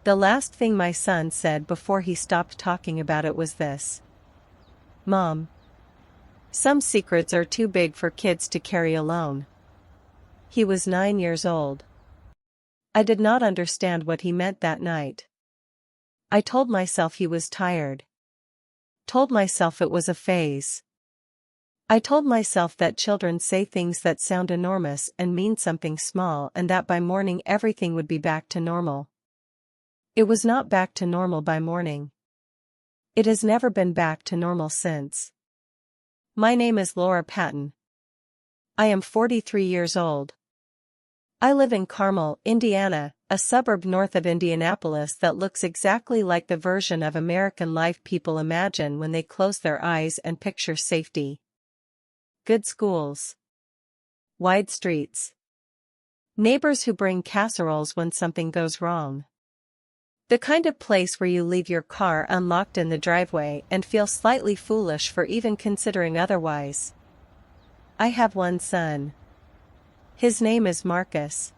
The last thing my son said before he stopped talking about it was this: "Mom, some secrets are too big for kids to carry alone." He was 9 years old. I did not understand what he meant that night. I told myself he was tired. Told myself it was a phase. I told myself that children say things that sound enormous and mean something small, and that by morning everything would be back to normal. It was not back to normal by morning. It has never been back to normal since. My name is Laura Patton. I am 43 years old. I live in Carmel, Indiana, a suburb north of Indianapolis that looks exactly like the version of American life people imagine when they close their eyes and picture safety. Good schools. Wide streets. Neighbors who bring casseroles when something goes wrong. The kind of place where you leave your car unlocked in the driveway and feel slightly foolish for even considering otherwise. I have one son. His name is Marcus.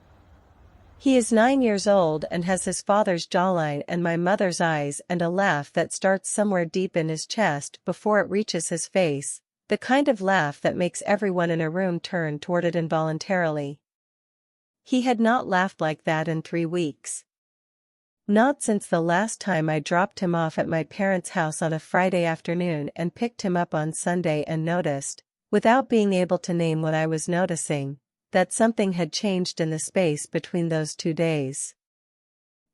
He is 9 years old and has his father's jawline and my mother's eyes and a laugh that starts somewhere deep in his chest before it reaches his face, the kind of laugh that makes everyone in a room turn toward it involuntarily. He had not laughed like that in 3 weeks. Not since the last time I dropped him off at my parents' house on a Friday afternoon and picked him up on Sunday and noticed, without being able to name what I was noticing, that something had changed in the space between those 2 days.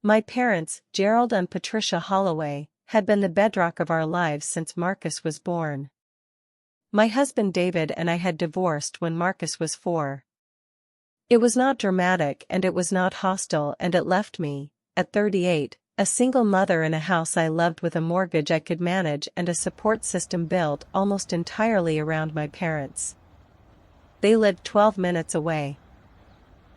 My parents, Gerald and Patricia Holloway, had been the bedrock of our lives since Marcus was born. My husband David and I had divorced when Marcus was 4. It was not dramatic and it was not hostile, and it left me, at 38, a single mother in a house I loved with a mortgage I could manage and a support system built almost entirely around my parents. They lived 12 minutes away.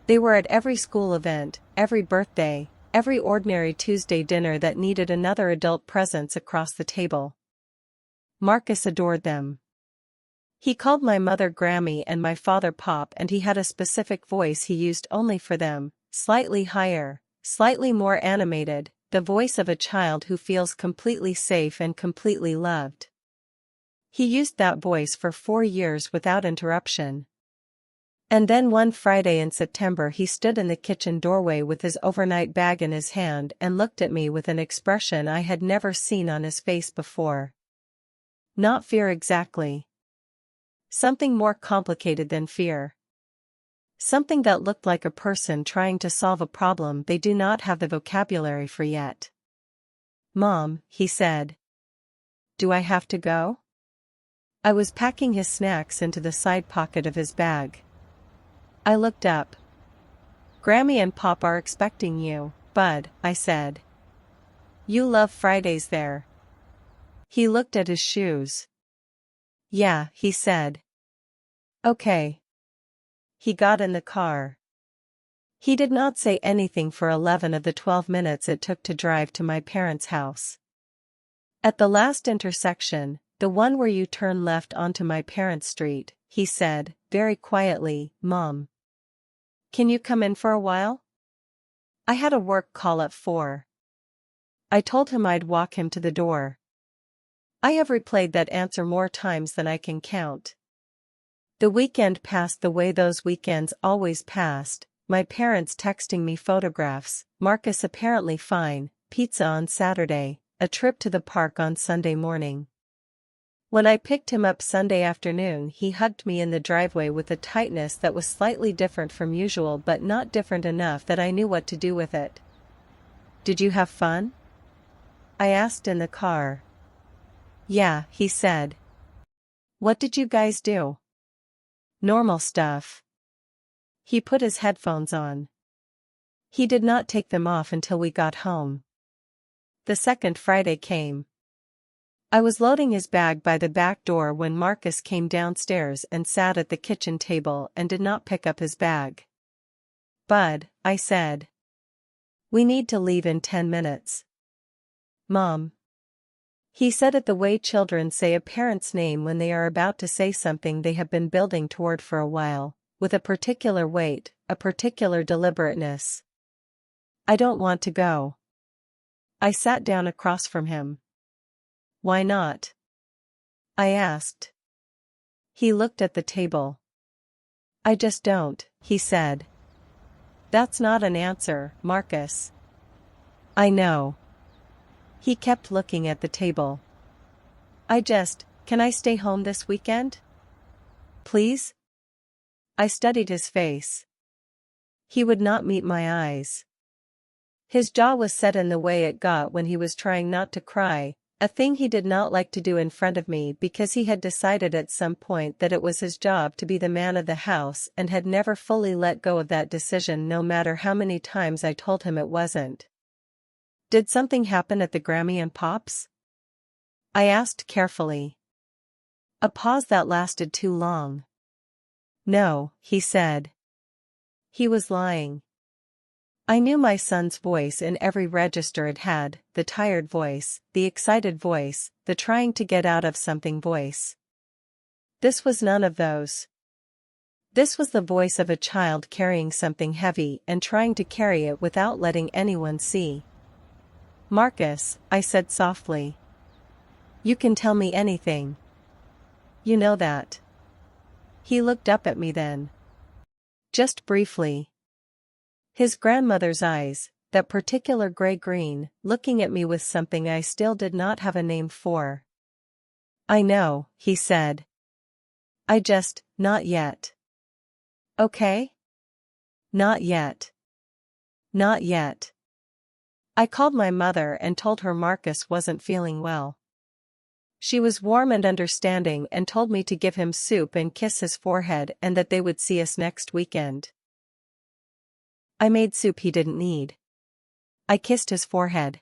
They were at every school event, every birthday, every ordinary Tuesday dinner that needed another adult presence across the table. Marcus adored them. He called my mother Grammy and my father Pop, and he had a specific voice he used only for them, slightly higher, slightly more animated, the voice of a child who feels completely safe and completely loved. He used that voice for 4 years without interruption. And then one Friday in September he stood in the kitchen doorway with his overnight bag in his hand and looked at me with an expression I had never seen on his face before. Not fear exactly. Something more complicated than fear. Something that looked like a person trying to solve a problem they do not have the vocabulary for yet. "Mom," he said. "Do I have to go?" I was packing his snacks into the side pocket of his bag. I looked up. "Grammy and Pop are expecting you, Bud," I said. "You love Fridays there." He looked at his shoes. "Yeah," he said. "Okay." He got in the car. He did not say anything for 11 of the 12 minutes it took to drive to my parents' house. At the last intersection, the one where you turn left onto my parents' street, he said, very quietly, "Mom, can you come in for a while?" I had a work call at 4. I told him I'd walk him to the door. I have replayed that answer more times than I can count. The weekend passed the way those weekends always passed, my parents texting me photographs, Marcus apparently fine, pizza on Saturday, a trip to the park on Sunday morning. When I picked him up Sunday afternoon, he hugged me in the driveway with a tightness that was slightly different from usual, but not different enough that I knew what to do with it. "Did you have fun?" I asked in the car. "Yeah," he said. "What did you guys do?" "Normal stuff." He put his headphones on. He did not take them off until we got home. The second Friday came. I was loading his bag by the back door when Marcus came downstairs and sat at the kitchen table and did not pick up his bag. "Bud," I said. "We need to leave in 10 minutes. "Mom." He said it the way children say a parent's name when they are about to say something they have been building toward for a while, with a particular weight, a particular deliberateness. "I don't want to go." I sat down across from him. Why not? I asked. He looked at the table. I just don't, he said. That's not an answer, Marcus. I know. He kept looking at the table. Can I stay home this weekend? Please? I studied his face. He would not meet my eyes. His jaw was set in the way it got when he was trying not to cry, a thing he did not like to do in front of me because he had decided at some point that it was his job to be the man of the house and had never fully let go of that decision no matter how many times I told him it wasn't. Did something happen at the Grammy and Pops? I asked carefully. A pause that lasted too long. No, he said. He was lying. I knew my son's voice in every register it had, the tired voice, the excited voice, the trying to get out of something voice. This was none of those. This was the voice of a child carrying something heavy and trying to carry it without letting anyone see. Marcus, I said softly. You can tell me anything. You know that. He looked up at me then. Just briefly. His grandmother's eyes, that particular gray-green, looking at me with something I still did not have a name for. I know, he said. Not yet. Okay? Not yet. Not yet. I called my mother and told her Marcus wasn't feeling well. She was warm and understanding and told me to give him soup and kiss his forehead and that they would see us next weekend. I made soup he didn't need. I kissed his forehead.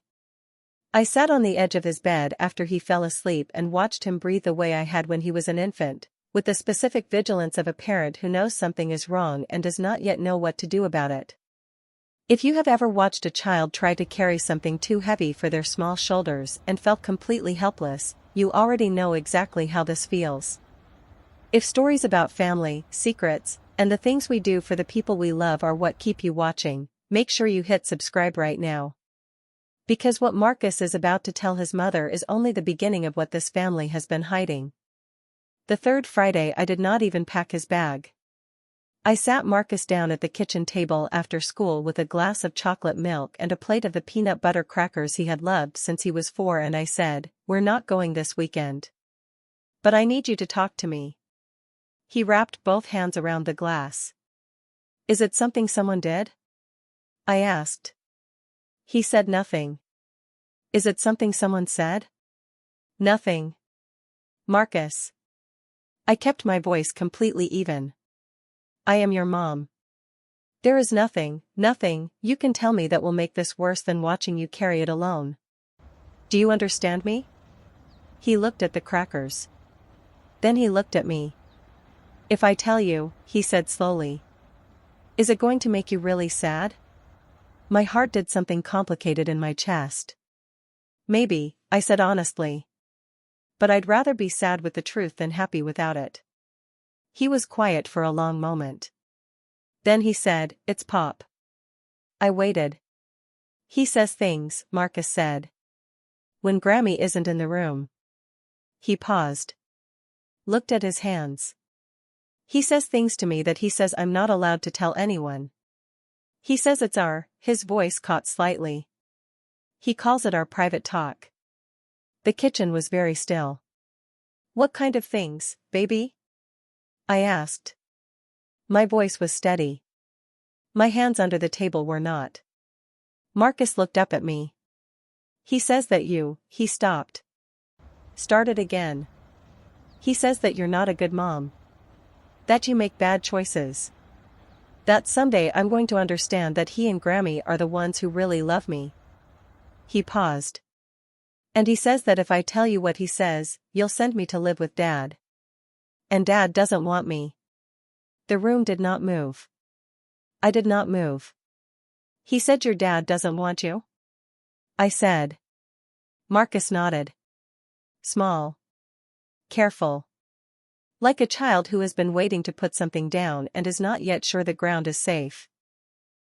I sat on the edge of his bed after he fell asleep and watched him breathe the way I had when he was an infant, with the specific vigilance of a parent who knows something is wrong and does not yet know what to do about it. If you have ever watched a child try to carry something too heavy for their small shoulders and felt completely helpless, you already know exactly how this feels. If stories about family, secrets, and the things we do for the people we love are what keep you watching, make sure you hit subscribe right now. Because what Marcus is about to tell his mother is only the beginning of what this family has been hiding. The third Friday I did not even pack his bag. I sat Marcus down at the kitchen table after school with a glass of chocolate milk and a plate of the peanut butter crackers he had loved since he was 4 and I said, "We're not going this weekend. But I need you to talk to me." He wrapped both hands around the glass. Is it something someone did? I asked. He said nothing. Is it something someone said? Nothing. Marcus. I kept my voice completely even. I am your mom. There is nothing you can tell me that will make this worse than watching you carry it alone. Do you understand me? He looked at the crackers. Then he looked at me. If I tell you, he said slowly. Is it going to make you really sad? My heart did something complicated in my chest. Maybe, I said honestly. But I'd rather be sad with the truth than happy without it. He was quiet for a long moment. Then he said, "It's Pop." I waited. He says things, Marcus said. When Grammy isn't in the room. He paused. Looked at his hands. He says things to me that he says I'm not allowed to tell anyone. He says it's his voice caught slightly. He calls it our private talk. The kitchen was very still. What kind of things, baby? I asked. My voice was steady. My hands under the table were not. Marcus looked up at me. He says that he stopped. Started again. He says that you're not a good mom. That you make bad choices. That someday I'm going to understand that he and Grammy are the ones who really love me. He paused. And he says that if I tell you what he says, you'll send me to live with Dad. And Dad doesn't want me. The room did not move. I did not move. He said your dad doesn't want you? I said. Marcus nodded. Small. Careful. Like a child who has been waiting to put something down and is not yet sure the ground is safe.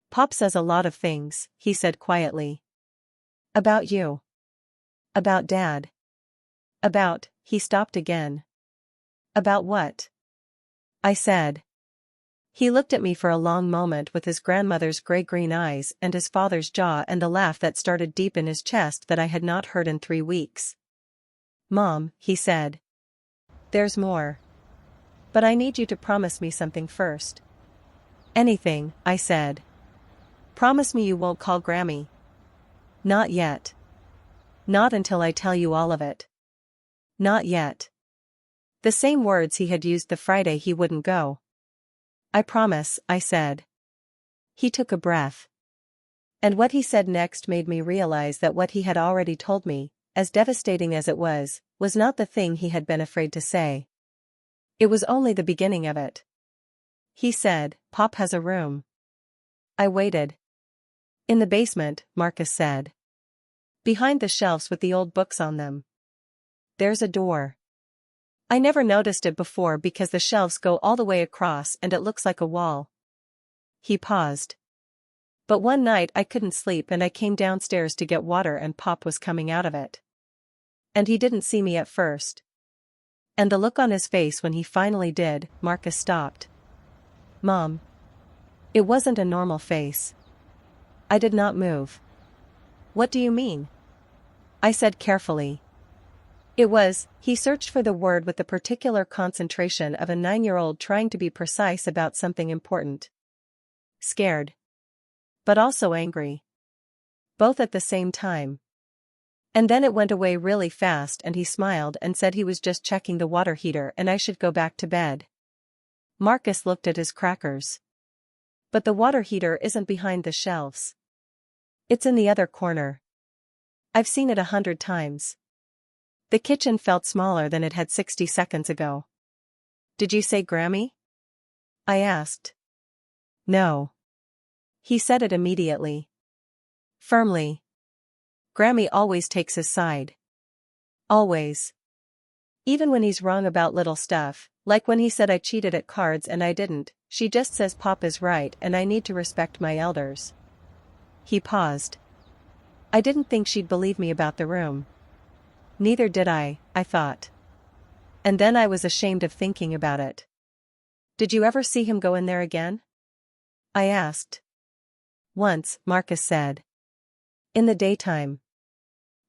Pop says a lot of things, he said quietly. About you. About Dad. He stopped again. About what? I said. He looked at me for a long moment with his grandmother's gray-green eyes and his father's jaw and the laugh that started deep in his chest that I had not heard in 3 weeks. Mom, he said. There's more. But I need you to promise me something first. Anything, I said. Promise me you won't call Grammy. Not yet. Not until I tell you all of it. Not yet. The same words he had used the Friday he wouldn't go. I promise, I said. He took a breath. And what he said next made me realize that what he had already told me, as devastating as it was not the thing he had been afraid to say. It was only the beginning of it. He said, Pop has a room. I waited. In the basement, Marcus said. Behind the shelves with the old books on them. There's a door. I never noticed it before because the shelves go all the way across and it looks like a wall. He paused. But one night I couldn't sleep and I came downstairs to get water and Pop was coming out of it. And he didn't see me at first. And the look on his face when he finally did, Marcus stopped. Mom. It wasn't a normal face. I did not move. What do you mean? I said carefully. He searched for the word with the particular concentration of a 9-year-old trying to be precise about something important. Scared. But also angry. Both at the same time. And then it went away really fast and he smiled and said he was just checking the water heater and I should go back to bed. Marcus looked at his crackers. But the water heater isn't behind the shelves. It's in the other corner. I've seen it 100 times. The kitchen felt smaller than it had 60 seconds ago. Did you say Grammy? I asked. No. He said it immediately. Firmly. Grammy always takes his side. Always. Even when he's wrong about little stuff, like when he said I cheated at cards and I didn't, she just says Pop is right and I need to respect my elders. He paused. I didn't think she'd believe me about the room. Neither did I thought. And then I was ashamed of thinking about it. Did you ever see him go in there again? I asked. Once, Marcus said. In the daytime.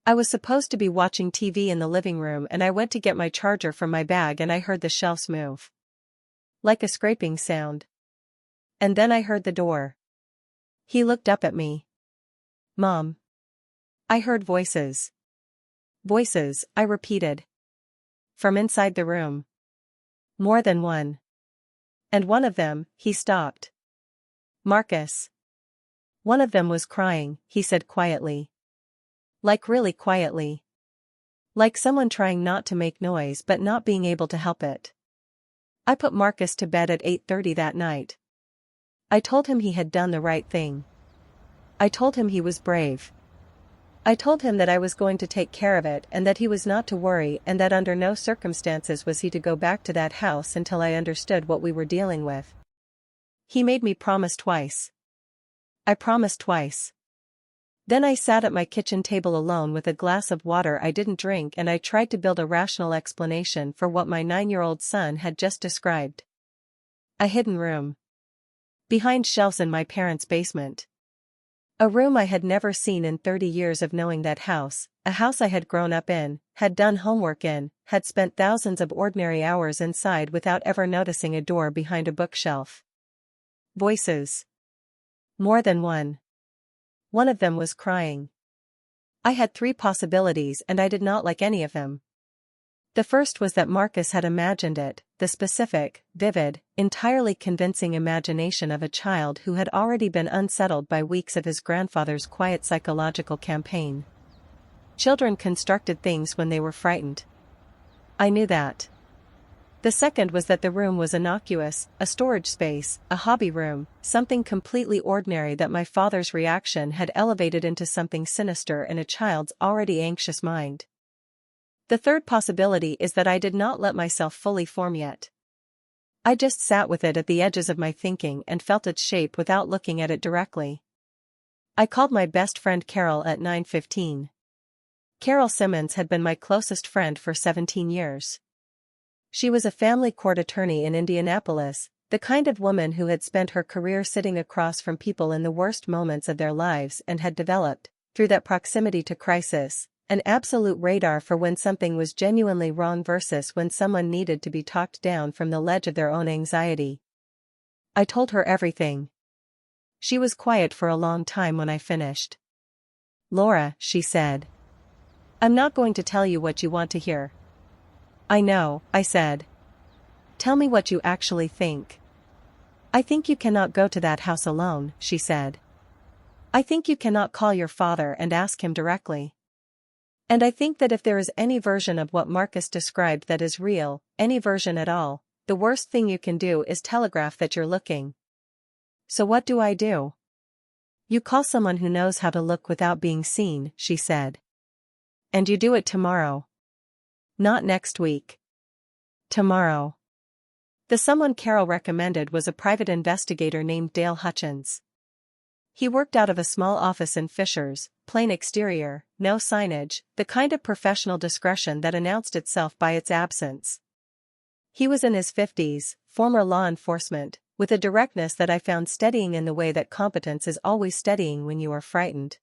I was supposed to be watching TV in the living room and I went to get my charger from my bag and I heard the shelves move. Like a scraping sound. And then I heard the door. He looked up at me. Mom. I heard voices. Voices, I repeated. From inside the room. More than one. And one of them, he stopped. Marcus. One of them was crying, he said quietly. Like really quietly. Like someone trying not to make noise but not being able to help it. I put Marcus to bed at 8:30 that night. I told him he had done the right thing. I told him he was brave. I told him that I was going to take care of it and that he was not to worry and that under no circumstances was he to go back to that house until I understood what we were dealing with. He made me promise twice. I promised twice. Then I sat at my kitchen table alone with a glass of water I didn't drink and I tried to build a rational explanation for what my 9-year-old son had just described. A hidden room. Behind shelves in my parents' basement. A room I had never seen in 30 years of knowing that house, a house I had grown up in, had done homework in, had spent thousands of ordinary hours inside without ever noticing a door behind a bookshelf. Voices. More than one. One of them was crying. I had 3 possibilities and I did not like any of them. The first was that Marcus had imagined it, the specific, vivid, entirely convincing imagination of a child who had already been unsettled by weeks of his grandfather's quiet psychological campaign. Children constructed things when they were frightened. I knew that. The second was that the room was innocuous, a storage space, a hobby room, something completely ordinary that my father's reaction had elevated into something sinister in a child's already anxious mind. The third possibility is that I did not let myself fully form yet. I just sat with it at the edges of my thinking and felt its shape without looking at it directly. I called my best friend Carol at 9:15. Carol Simmons had been my closest friend for 17 years. She was a family court attorney in Indianapolis, the kind of woman who had spent her career sitting across from people in the worst moments of their lives and had developed, through that proximity to crisis, an absolute radar for when something was genuinely wrong versus when someone needed to be talked down from the ledge of their own anxiety. I told her everything. She was quiet for a long time when I finished. "Laura," she said, "I'm not going to tell you what you want to hear." "I know," I said. "Tell me what you actually think." "I think you cannot go to that house alone," she said. "I think you cannot call your father and ask him directly. And I think that if there is any version of what Marcus described that is real, any version at all, the worst thing you can do is telegraph that you're looking." "So what do I do?" "You call someone who knows how to look without being seen," she said. "And you do it tomorrow." "Not next week. Tomorrow." The someone Carol recommended was a private investigator named Dale Hutchins. He worked out of a small office in Fishers, plain exterior, no signage, the kind of professional discretion that announced itself by its absence. He was in his 50s, former law enforcement, with a directness that I found steadying in the way that competence is always steadying when you are frightened.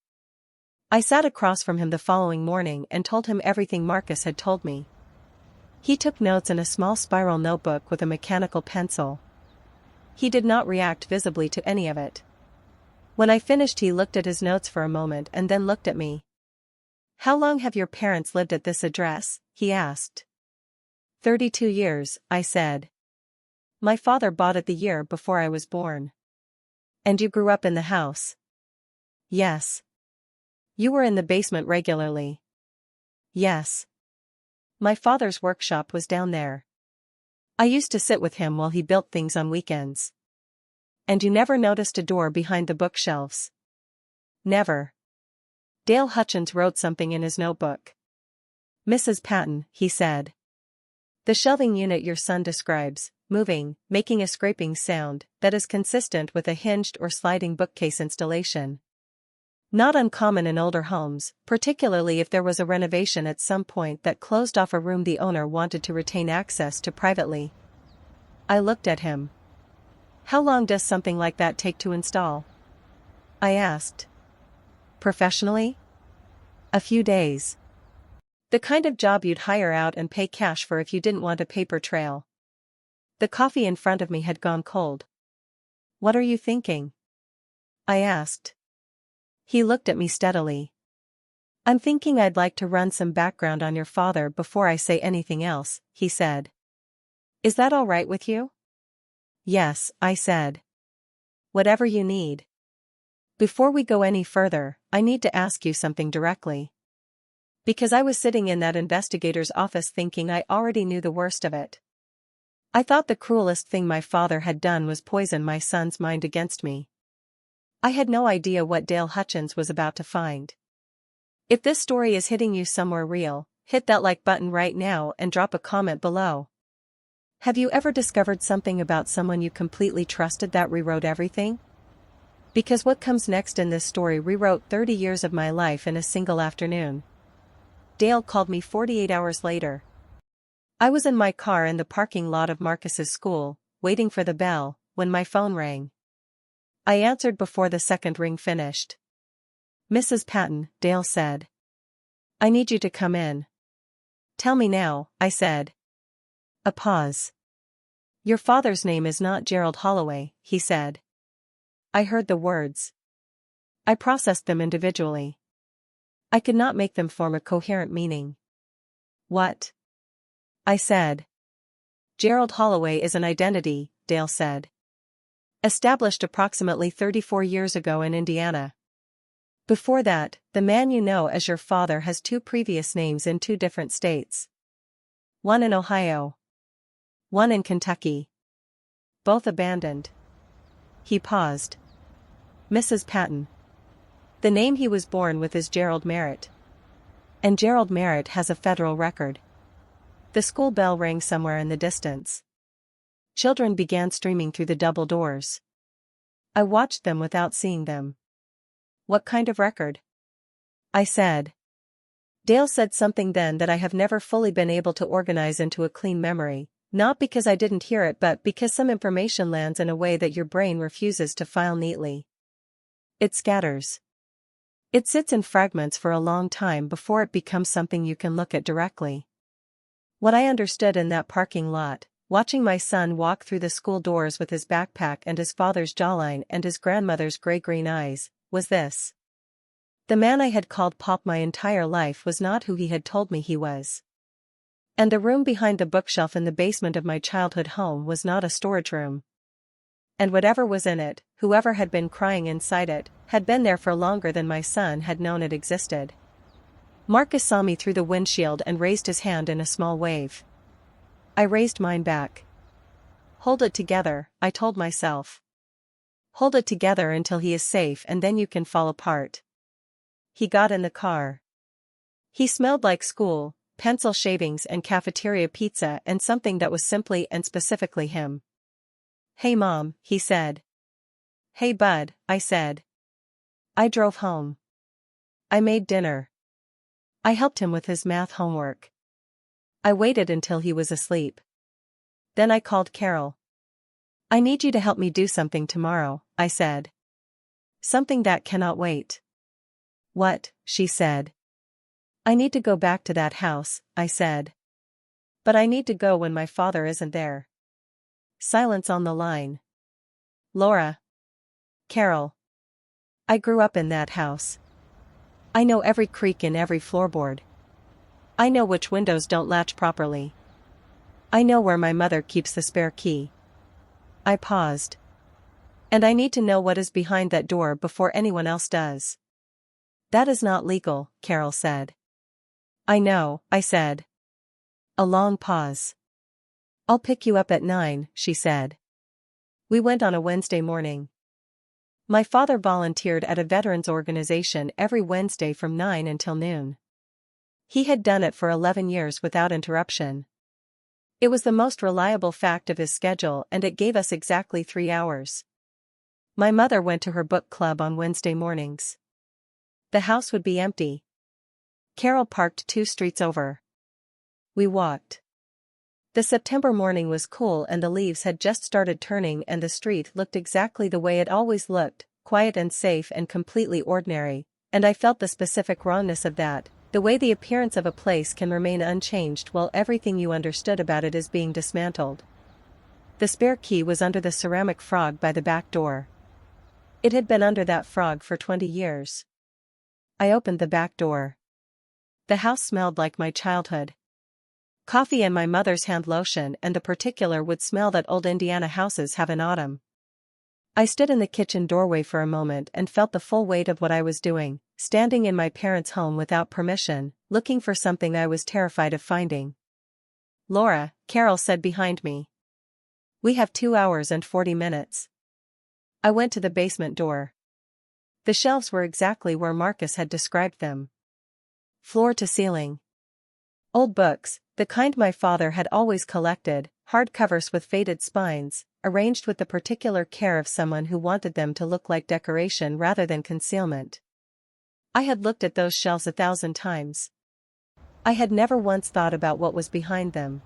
I sat across from him the following morning and told him everything Marcus had told me. He took notes in a small spiral notebook with a mechanical pencil. He did not react visibly to any of it. When I finished, he looked at his notes for a moment and then looked at me. "How long have your parents lived at this address?" he asked. 32 years, I said. "My father bought it the year before I was born." "And you grew up in the house?" "Yes." "You were in the basement regularly?" "Yes. My father's workshop was down there. I used to sit with him while he built things on weekends." "And you never noticed a door behind the bookshelves?" "Never." Dale Hutchins wrote something in his notebook. "Mrs. Patton," he said. "The shelving unit your son describes, moving, making a scraping sound, that is consistent with a hinged or sliding bookcase installation. Not uncommon in older homes, particularly if there was a renovation at some point that closed off a room the owner wanted to retain access to privately." I looked at him. "How long does something like that take to install?" I asked. "Professionally?" "A few days. The kind of job you'd hire out and pay cash for if you didn't want a paper trail." The coffee in front of me had gone cold. "What are you thinking?" I asked. He looked at me steadily. "I'm thinking I'd like to run some background on your father before I say anything else," he said. "Is that all right with you?" "Yes," I said. "Whatever you need." "Before we go any further, I need to ask you something directly." Because I was sitting in that investigator's office thinking I already knew the worst of it. I thought the cruelest thing my father had done was poison my son's mind against me. I had no idea what Dale Hutchins was about to find. If this story is hitting you somewhere real, hit that like button right now and drop a comment below. Have you ever discovered something about someone you completely trusted that rewrote everything? Because what comes next in this story rewrote 30 years of my life in a single afternoon. Dale called me 48 hours later. I was in my car in the parking lot of Marcus's school, waiting for the bell, when my phone rang. I answered before the second ring finished. "Mrs. Patton," Dale said. "I need you to come in." "Tell me now," I said. A pause. "Your father's name is not Gerald Holloway," he said. I heard the words. I processed them individually. I could not make them form a coherent meaning. "What?" I said. "Gerald Holloway is an identity," Dale said. "Established approximately 34 years ago in Indiana. Before that, the man you know as your father has two previous names in two different states. One in Ohio. One in Kentucky. Both abandoned." He paused. "Mrs. Patton. The name he was born with is Gerald Merritt. And Gerald Merritt has a federal record." The school bell rang somewhere in the distance. Children began streaming through the double doors. I watched them without seeing them. What kind of record? I said. Dale said something then that I have never fully been able to organize into a clean memory, not because I didn't hear it but because some information lands in a way that your brain refuses to file neatly. It scatters. It sits in fragments for a long time before it becomes something you can look at directly. What I understood in that parking lot, watching my son walk through the school doors with his backpack and his father's jawline and his grandmother's gray-green eyes, was this. The man I had called Pop my entire life was not who he had told me he was. And the room behind the bookshelf in the basement of my childhood home was not a storage room. And whatever was in it, whoever had been crying inside it, had been there for longer than my son had known it existed. Marcus saw me through the windshield and raised his hand in a small wave. I raised mine back. Hold it together, I told myself. Hold it together until he is safe and then you can fall apart. He got in the car. He smelled like school, pencil shavings and cafeteria pizza and something that was simply and specifically him. Hey Mom, he said. Hey Bud, I said. I drove home. I made dinner. I helped him with his math homework. I waited until he was asleep. Then I called Carol. I need you to help me do something tomorrow, I said. Something that cannot wait. What? She said. I need to go back to that house, I said. But I need to go when my father isn't there. Silence on the line. Laura. Carol. I grew up in that house. I know every creak in every floorboard. I know which windows don't latch properly. I know where my mother keeps the spare key. I paused. And I need to know what is behind that door before anyone else does. That is not legal, Carol said. I know, I said. A long pause. I'll pick you up at 9, she said. We went on a Wednesday morning. My father volunteered at a veterans organization every Wednesday from 9 until noon. He had done it for 11 years without interruption. It was the most reliable fact of his schedule and it gave us exactly 3 hours. My mother went to her book club on Wednesday mornings. The house would be empty. Carol parked 2 streets over. We walked. The September morning was cool and the leaves had just started turning and the street looked exactly the way it always looked, quiet and safe and completely ordinary, and I felt the specific wrongness of that, the way the appearance of a place can remain unchanged while everything you understood about it is being dismantled. The spare key was under the ceramic frog by the back door. It had been under that frog for 20 years. I opened the back door. The house smelled like my childhood. Coffee and my mother's hand lotion and the particular wood smell that old Indiana houses have in autumn. I stood in the kitchen doorway for a moment and felt the full weight of what I was doing, standing in my parents' home without permission, looking for something I was terrified of finding. Laura, Carol said behind me. We have 2 hours and 40 minutes. I went to the basement door. The shelves were exactly where Marcus had described them. Floor to ceiling. Old books, the kind my father had always collected, hardcovers with faded spines, arranged with the particular care of someone who wanted them to look like decoration rather than concealment. I had looked at those shelves 1,000 times. I had never once thought about what was behind them.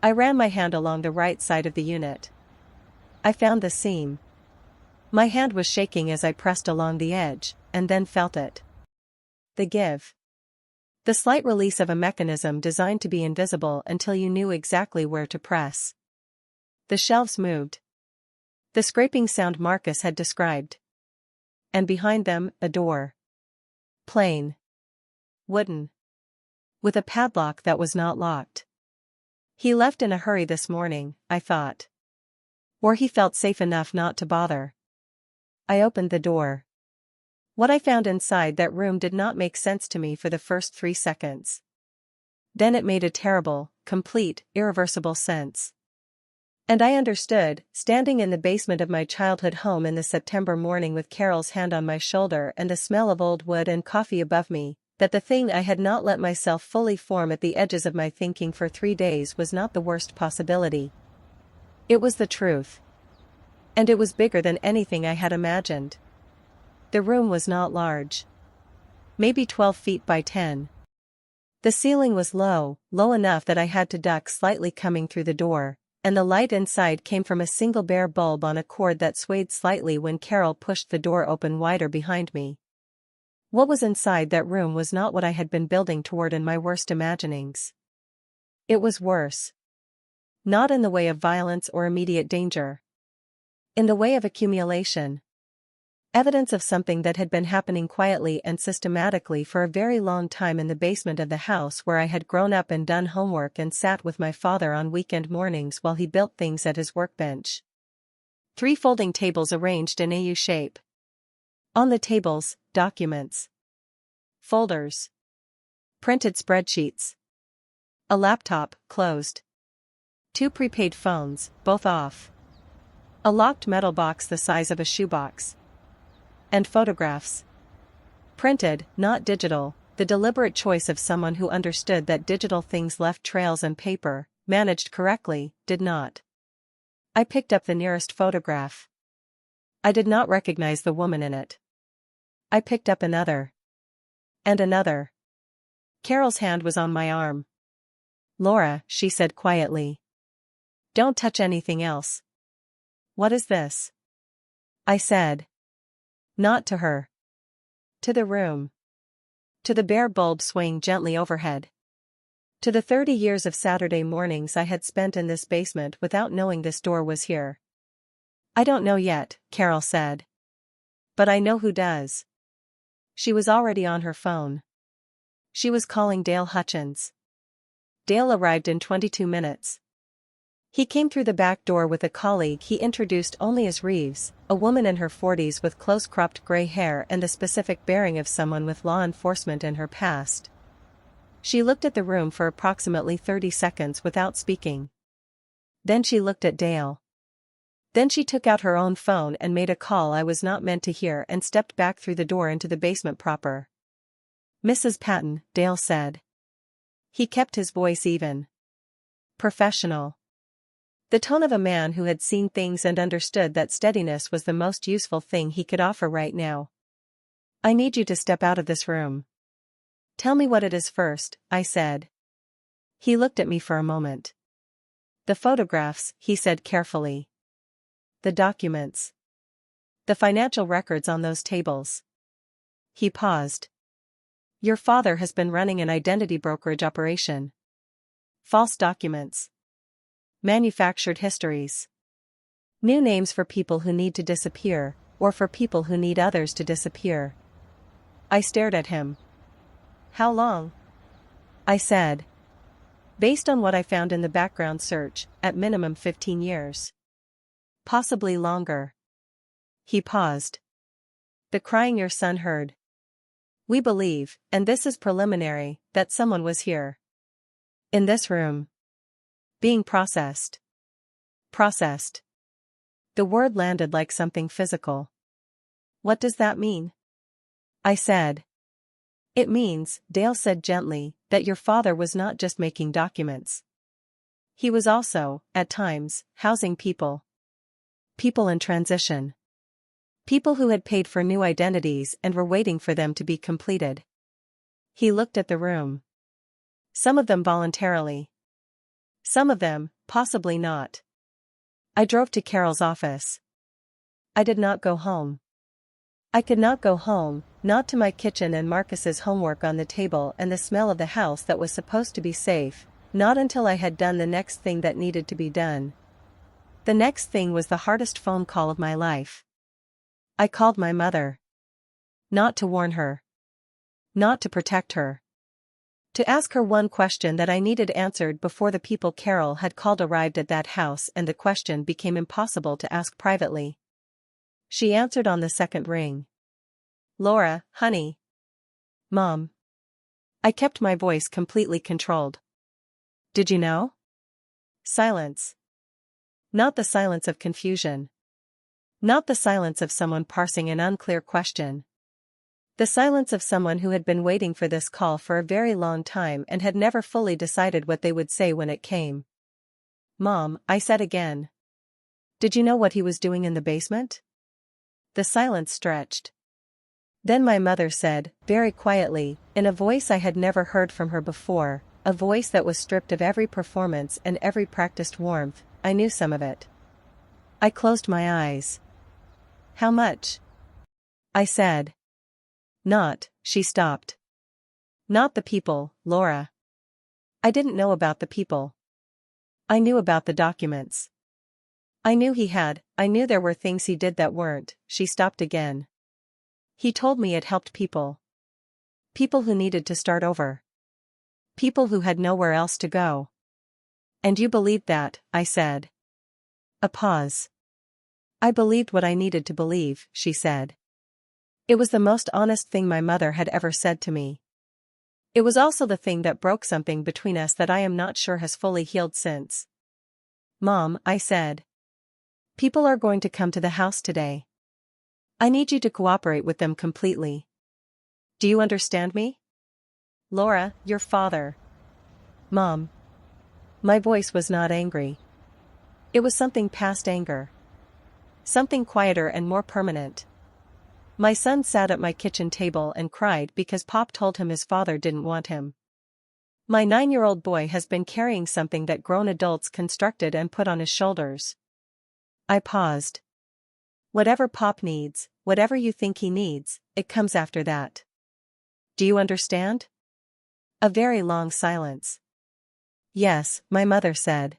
I ran my hand along the right side of the unit. I found the seam. My hand was shaking as I pressed along the edge, and then felt it. The give. The slight release of a mechanism designed to be invisible until you knew exactly where to press. The shelves moved. The scraping sound Marcus had described. And behind them, a door. Plain. Wooden. With a padlock that was not locked. He left in a hurry this morning, I thought. Or he felt safe enough not to bother. I opened the door. What I found inside that room did not make sense to me for the first 3 seconds. Then it made a terrible, complete, irreversible sense. And I understood, standing in the basement of my childhood home in the September morning with Carol's hand on my shoulder and the smell of old wood and coffee above me, that the thing I had not let myself fully form at the edges of my thinking for 3 days was not the worst possibility. It was the truth. And it was bigger than anything I had imagined. The room was not large. Maybe 12 feet by 10. The ceiling was low enough that I had to duck slightly coming through the door, and the light inside came from a single bare bulb on a cord that swayed slightly when Carol pushed the door open wider behind me. What was inside that room was not what I had been building toward in my worst imaginings. It was worse. Not in the way of violence or immediate danger. In the way of accumulation. Evidence of something that had been happening quietly and systematically for a very long time in the basement of the house where I had grown up and done homework and sat with my father on weekend mornings while he built things at his workbench. 3 folding tables arranged in a U shape. On the tables, documents. Folders. Printed spreadsheets. A laptop, closed. 2 prepaid phones, both off. A locked metal box the size of a shoebox. And photographs. Printed, not digital, the deliberate choice of someone who understood that digital things left trails and paper, managed correctly, did not. I picked up the nearest photograph. I did not recognize the woman in it. I picked up another. And another. Carol's hand was on my arm. "Laura," she said quietly. "Don't touch anything else." "What is this?" I said. Not to her. To the room. To the bare bulb swaying gently overhead. To the 30 years of Saturday mornings I had spent in this basement without knowing this door was here. "I don't know yet," Carol said. "But I know who does." She was already on her phone. She was calling Dale Hutchins. Dale arrived in 22 minutes. He came through the back door with a colleague he introduced only as Reeves, a woman in her 40s with close-cropped gray hair and the specific bearing of someone with law enforcement in her past. She looked at the room for approximately 30 seconds without speaking. Then she looked at Dale. Then she took out her own phone and made a call I was not meant to hear and stepped back through the door into the basement proper. "Mrs. Patton," Dale said. He kept his voice even. Professional. The tone of a man who had seen things and understood that steadiness was the most useful thing he could offer right now. "I need you to step out of this room." "Tell me what it is first," I said. He looked at me for a moment. "The photographs," he said carefully. "The documents. The financial records on those tables." He paused. "Your father has been running an identity brokerage operation. False documents. Manufactured histories. New names for people who need to disappear, or for people who need others to disappear." I stared at him. "How long?" I said. "Based on what I found in the background search, at minimum 15 years. Possibly longer." He paused. "The crying your son heard. We believe, and this is preliminary, that someone was here. In this room. Being processed." Processed. The word landed like something physical. "What does that mean?" I said. "It means," Dale said gently, "that your father was not just making documents. He was also, at times, housing people. People in transition. People who had paid for new identities and were waiting for them to be completed." He looked at the room. "Some of them voluntarily. Some of them, possibly not." I drove to Carol's office. I did not go home. I could not go home, not to my kitchen and Marcus's homework on the table and the smell of the house that was supposed to be safe, not until I had done the next thing that needed to be done. The next thing was the hardest phone call of my life. I called my mother. Not to warn her. Not to protect her. To ask her one question that I needed answered before the people Carol had called arrived at that house, and the question became impossible to ask privately. She answered on the second ring. "Laura, honey." "Mom." I kept my voice completely controlled. "Did you know?" Silence. Not the silence of confusion. Not the silence of someone parsing an unclear question. The silence of someone who had been waiting for this call for a very long time and had never fully decided what they would say when it came. "Mom," I said again. "Did you know what he was doing in the basement?" The silence stretched. Then my mother said, very quietly, in a voice I had never heard from her before, a voice that was stripped of every performance and every practiced warmth, I knew some of it. I closed my eyes. How much? I said. Not, she stopped. Not the people, Laura. I didn't know about the people. I knew about the documents. I knew I knew there were things he did that weren't, she stopped again. He told me it helped people. People who needed to start over. People who had nowhere else to go. And you believed that, I said. A pause. I believed what I needed to believe, she said. It was the most honest thing my mother had ever said to me. It was also the thing that broke something between us that I am not sure has fully healed since. Mom, I said. People are going to come to the house today. I need you to cooperate with them completely. Do you understand me? Laura, your father. Mom. My voice was not angry. It was something past anger. Something quieter and more permanent. My son sat at my kitchen table and cried because Pop told him his father didn't want him. My 9-year-old boy has been carrying something that grown adults constructed and put on his shoulders. I paused. Whatever Pop needs, whatever you think he needs, it comes after that. Do you understand? A very long silence. Yes, my mother said.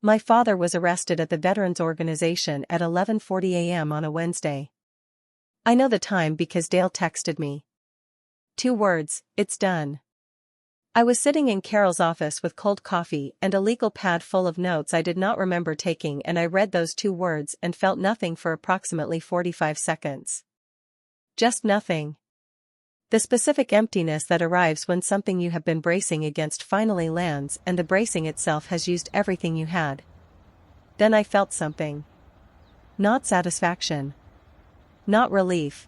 My father was arrested at the Veterans Organization at 11:40 a.m. on a Wednesday. I know the time because Dale texted me. 2 words, it's done. I was sitting in Carol's office with cold coffee and a legal pad full of notes I did not remember taking, and I read those 2 words and felt nothing for approximately 45 seconds. Just nothing. The specific emptiness that arrives when something you have been bracing against finally lands and the bracing itself has used everything you had. Then I felt something. Not satisfaction. Not relief.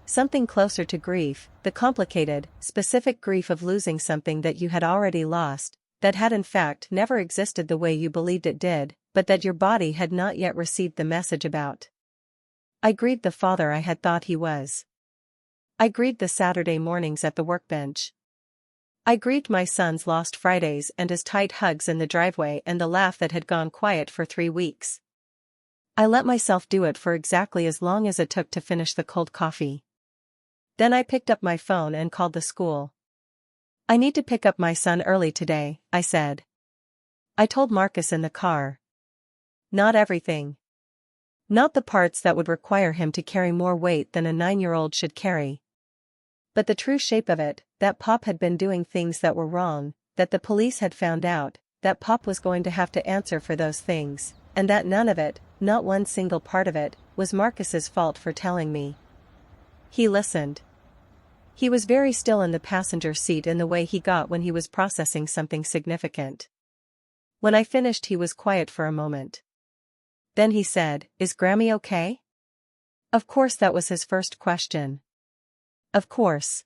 Something closer to grief, the complicated, specific grief of losing something that you had already lost, that had in fact never existed the way you believed it did, but that your body had not yet received the message about. I grieved the father I had thought he was. I grieved the Saturday mornings at the workbench. I grieved my son's lost Fridays and his tight hugs in the driveway and the laugh that had gone quiet for 3 weeks. I let myself do it for exactly as long as it took to finish the cold coffee. Then I picked up my phone and called the school. I need to pick up my son early today, I said. I told Marcus in the car. Not everything. Not the parts that would require him to carry more weight than a 9-year-old should carry. But the true shape of it, that Pop had been doing things that were wrong, that the police had found out, that Pop was going to have to answer for those things, and that none of it, not one single part of it, was Marcus's fault for telling me. He listened. He was very still in the passenger seat in the way he got when he was processing something significant. When I finished, he was quiet for a moment. Then he said, "Is Grammy okay?" Of course, that was his first question. Of course.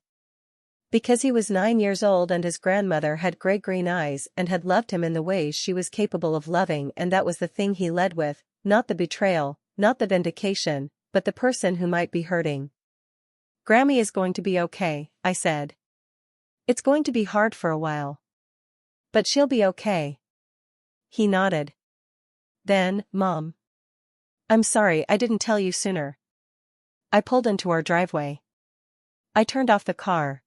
Because he was 9 years old and his grandmother had gray-green eyes and had loved him in the ways she was capable of loving, and that was the thing he led with, not the betrayal, not the vindication, but the person who might be hurting. Grammy is going to be okay, I said. It's going to be hard for a while. But she'll be okay. He nodded. Then, Mom. I'm sorry I didn't tell you sooner. I pulled into our driveway. I turned off the car.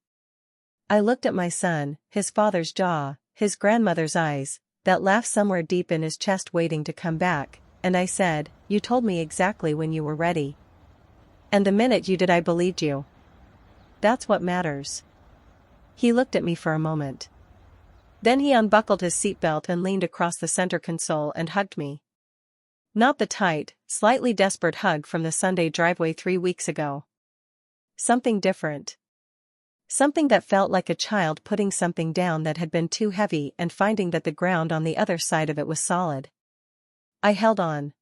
I looked at my son, his father's jaw, his grandmother's eyes, that laugh somewhere deep in his chest waiting to come back, and I said, "You told me exactly when you were ready. And the minute you did, I believed you. That's what matters." He looked at me for a moment. Then he unbuckled his seatbelt and leaned across the center console and hugged me. Not the tight, slightly desperate hug from the Sunday driveway 3 weeks ago. Something different. Something that felt like a child putting something down that had been too heavy and finding that the ground on the other side of it was solid. I held on.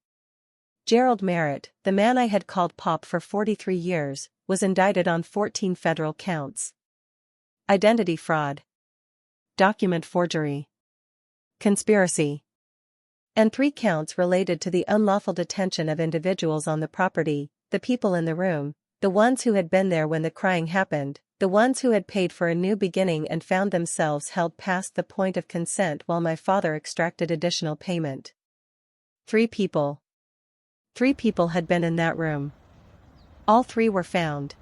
Gerald Merritt, the man I had called Pop for 43 years, was indicted on 14 federal counts. Identity fraud. Document forgery. Conspiracy. And 3 counts related to the unlawful detention of individuals on the property, the people in the room, The ones who had been there when the crying happened, the ones who had paid for a new beginning and found themselves held past the point of consent while my father extracted additional payment. 3 people. 3 people had been in that room. All 3 were found.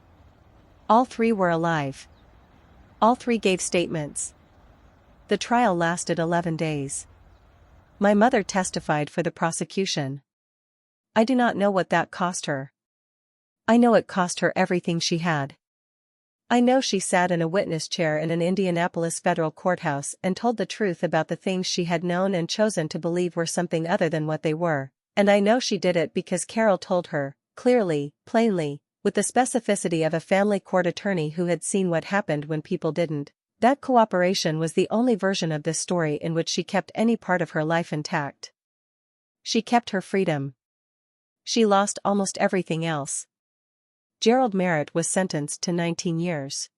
All 3 were alive. All 3 gave statements. The trial lasted 11 days. My mother testified for the prosecution. I do not know what that cost her. I know it cost her everything she had. I know she sat in a witness chair in an Indianapolis federal courthouse and told the truth about the things she had known and chosen to believe were something other than what they were, and I know she did it because Carol told her, clearly, plainly, with the specificity of a family court attorney who had seen what happened when people didn't. That cooperation was the only version of this story in which she kept any part of her life intact. She kept her freedom. She lost almost everything else. Gerald Merritt was sentenced to 19 years.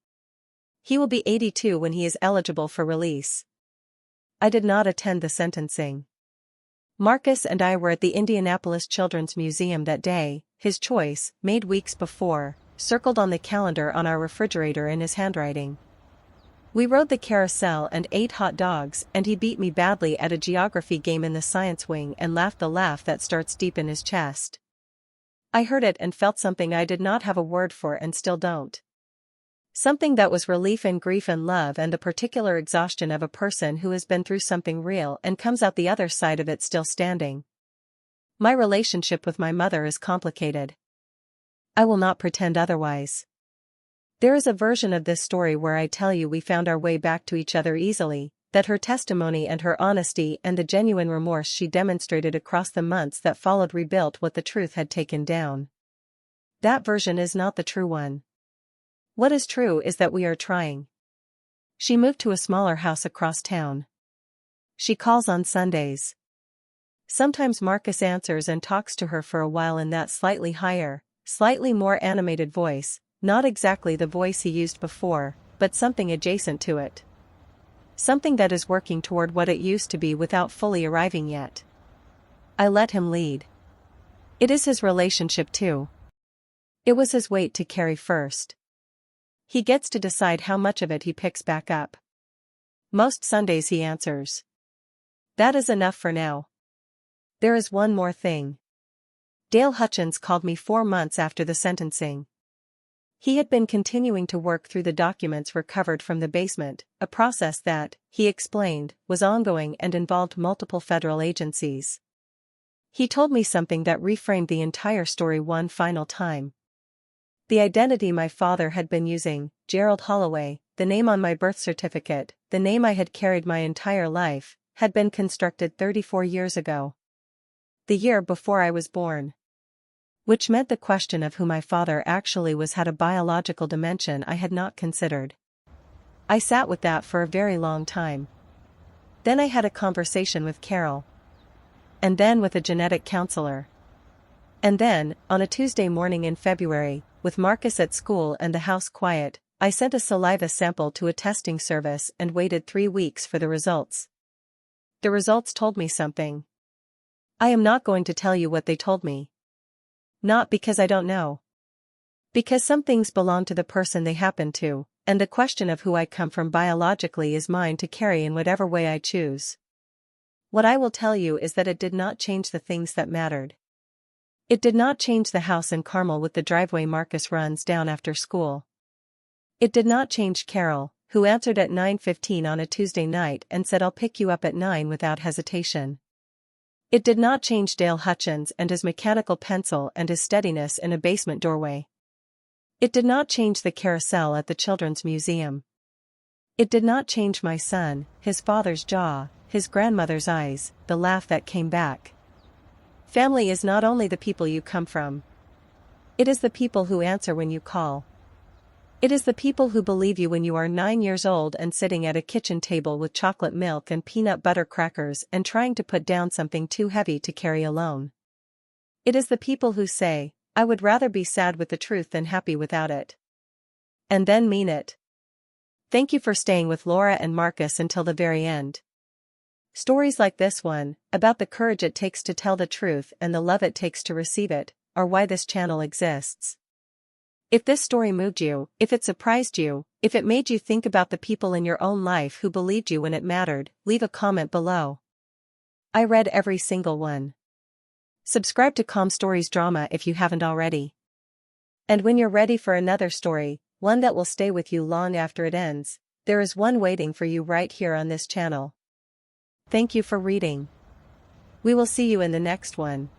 He will be 82 when he is eligible for release. I did not attend the sentencing. Marcus and I were at the Indianapolis Children's Museum that day, his choice, made weeks before, circled on the calendar on our refrigerator in his handwriting. We rode the carousel and ate hot dogs, and he beat me badly at a geography game in the science wing and laughed the laugh that starts deep in his chest. I heard it and felt something I did not have a word for and still don't. Something that was relief and grief and love and the particular exhaustion of a person who has been through something real and comes out the other side of it still standing. My relationship with my mother is complicated. I will not pretend otherwise. There is a version of this story where I tell you we found our way back to each other easily, that her testimony and her honesty and the genuine remorse she demonstrated across the months that followed rebuilt what the truth had taken down. That version is not the true one. What is true is that we are trying. She moved to a smaller house across town. She calls on Sundays. Sometimes Marcus answers and talks to her for a while in that slightly higher, slightly more animated voice, not exactly the voice he used before, but something adjacent to it. Something that is working toward what it used to be without fully arriving yet. I let him lead. It is his relationship too. It was his weight to carry first. He gets to decide how much of it he picks back up. Most Sundays he answers. That is enough for now. There is one more thing. Dale Hutchins called me 4 months after the sentencing. He had been continuing to work through the documents recovered from the basement, a process that, he explained, was ongoing and involved multiple federal agencies. He told me something that reframed the entire story one final time. The identity my father had been using, Gerald Holloway, the name on my birth certificate, the name I had carried my entire life, had been constructed 34 years ago. The year before I was born. Which meant the question of who my father actually was had a biological dimension I had not considered. I sat with that for a very long time. Then I had a conversation with Carol. And then with a genetic counselor. And then, on a Tuesday morning in February, with Marcus at school and the house quiet, I sent a saliva sample to a testing service and waited 3 weeks for the results. The results told me something. I am not going to tell you what they told me. Not because I don't know. Because some things belong to the person they happen to, and the question of who I come from biologically is mine to carry in whatever way I choose. What I will tell you is that it did not change the things that mattered. It did not change the house in Carmel with the driveway Marcus runs down after school. It did not change Carol, who answered at 9:15 on a Tuesday night and said I'll pick you up at 9 without hesitation. It did not change Dale Hutchins and his mechanical pencil and his steadiness in a basement doorway. It did not change the carousel at the Children's Museum. It did not change my son, his father's jaw, his grandmother's eyes, the laugh that came back. Family is not only the people you come from. It is the people who answer when you call. It is the people who believe you when you are 9 years old and sitting at a kitchen table with chocolate milk and peanut butter crackers and trying to put down something too heavy to carry alone. It is the people who say, I would rather be sad with the truth than happy without it. And then mean it. Thank you for staying with Laura and Marcus until the very end. Stories like this one, about the courage it takes to tell the truth and the love it takes to receive it, are why this channel exists. If this story moved you, if it surprised you, if it made you think about the people in your own life who believed you when it mattered, leave a comment below. I read every single one. Subscribe to Calm Stories Drama if you haven't already. And when you're ready for another story, one that will stay with you long after it ends, there is one waiting for you right here on this channel. Thank you for reading. We will see you in the next one.